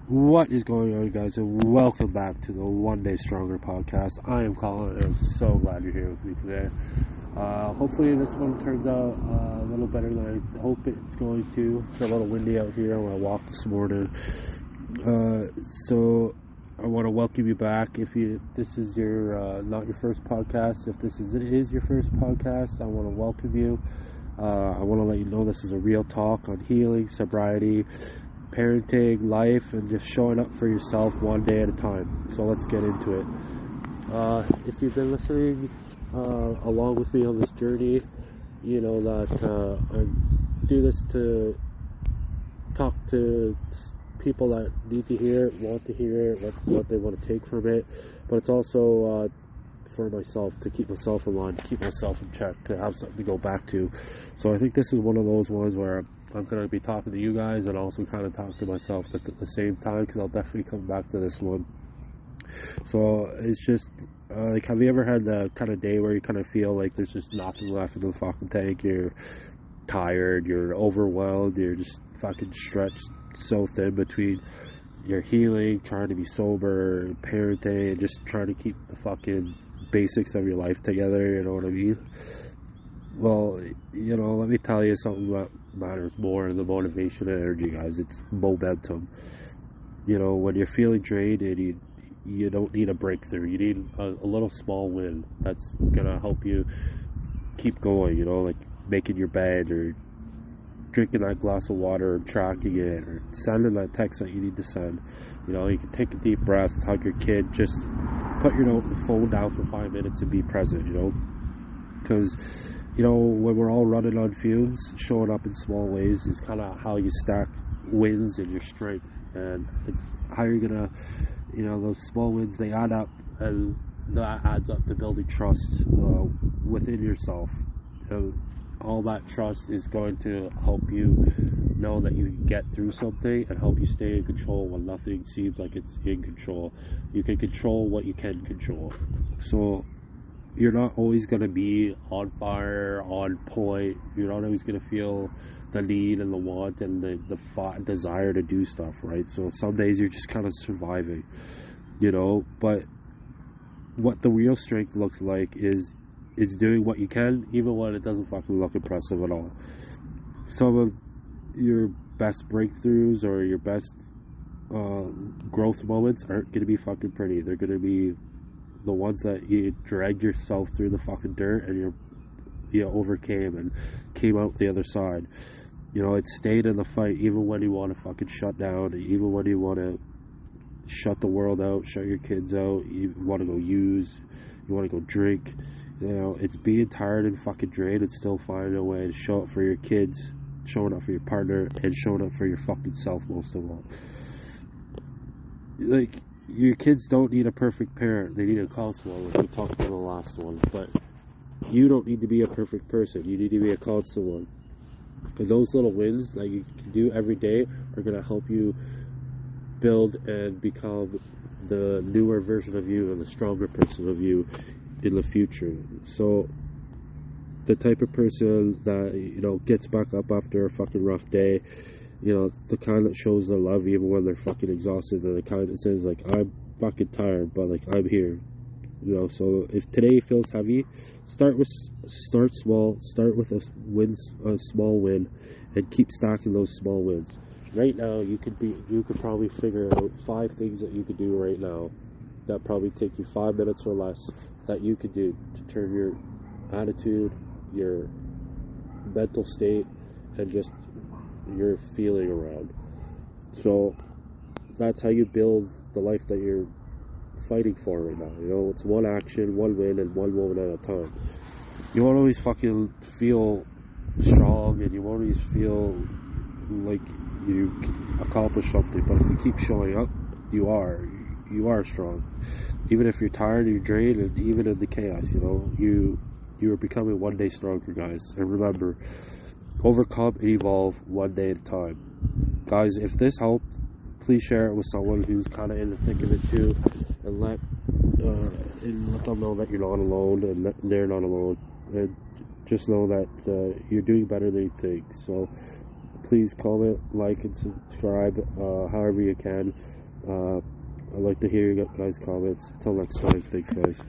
What is going on, guys, and welcome back to the One Day Stronger podcast. I am Colin, and I'm so glad you're here with me today. Hopefully this one turns out a little better than I hope it's going to. It's a little windy out here on my walk this morning. So I want to welcome you back. If this is your not your first podcast, if it is your first podcast, I want to welcome you. I want to let you know this is a real talk on healing, sobriety, parenting, life, and just showing up for yourself one day at a time. So let's get into it. If you've been listening along with me on this journey, you know that I do this to talk to people that need to hear it, want to hear it, what they want to take from it, but it's also for myself, to keep myself in line, to keep myself in check, to have something to go back to. So I think this is one of those ones where I'm going to be talking to you guys and also kind of talk to myself at the same time, because I'll definitely come back to this one. So it's just like, have you ever had that kind of day where you kind of feel like there's just nothing left in the fucking tank? You're tired, you're overwhelmed, you're just fucking stretched so thin between your healing, trying to be sober, parenting, and just trying to keep the fucking basics of your life together, you know what I mean? Well, you know, let me tell you something that matters more than the motivation and energy, guys. It's momentum. You know, when you're feeling drained, and you don't need a breakthrough. You need a little small win that's gonna help you keep going, you know, like making your bed, or drinking that glass of water, and tracking it, or sending that text that you need to send. You know, you can take a deep breath, hug your kid, just put your phone down for 5 minutes and be present, you know, because, you know, when we're all running on fumes, showing up in small ways is kind of how you stack wins in your strength, and it's how you're gonna, you know, those small wins, they add up, and that adds up to building trust within yourself. And all that trust is going to help you know that you can get through something, and help you stay in control when nothing seems like it's in control. You can control what you can control. So you're not always going to be on fire, on point. You're not always going to feel the need and the want and the desire to do stuff, right? So some days you're just kind of surviving, you know. But what the real strength looks like is doing what you can, even when it doesn't fucking look impressive at all. Some of your best breakthroughs or your best growth moments aren't going to be fucking pretty. They're going to be the ones that you dragged yourself through the fucking dirt, and you overcame and came out the other side. You know, it stayed in the fight, even when you want to fucking shut down, even when you want to shut the world out, shut your kids out, you want to go use, you want to go drink. You know, it's being tired and fucking drained and still finding a way to show up for your kids, showing up for your partner, and showing up for your fucking self most of all. Like, your kids don't need a perfect parent, they need a counselor, like we talked about in the last one. But you don't need to be a perfect person, you need to be a constant one. And those little wins that you can do every day are going to help you build and become the newer version of you and the stronger person of you in the future. So the type of person that, you know, gets back up after a fucking rough day, you know, the kind that shows their love even when they're fucking exhausted, and the kind that says, like, I'm fucking tired, but, like, I'm here, you know. So if today feels heavy, start small, start with a small win, and keep stacking those small wins. Right now, you could probably figure out 5 things that you could do right now that probably take you 5 minutes or less, that you could do to turn your attitude, your mental state, and just your feeling around. So that's how you build the life that you're fighting for right now. You know, it's one action, one win, and one moment at a time. You won't always fucking feel strong, and you won't always feel like you can accomplish something, but if you keep showing up, you are strong. Even if you're tired, you're drained, and even in the chaos, you know, you are becoming one day stronger, guys. And remember, overcome and evolve one day at a time. Guys, if this helped, please share it with someone who's kind of in the thick of it too, and let them know that you're not alone, and that they're not alone, and just know that you're doing better than you think. So Please comment, like, and subscribe however you can. I'd like to hear you guys' comments. Until next time, thanks, guys.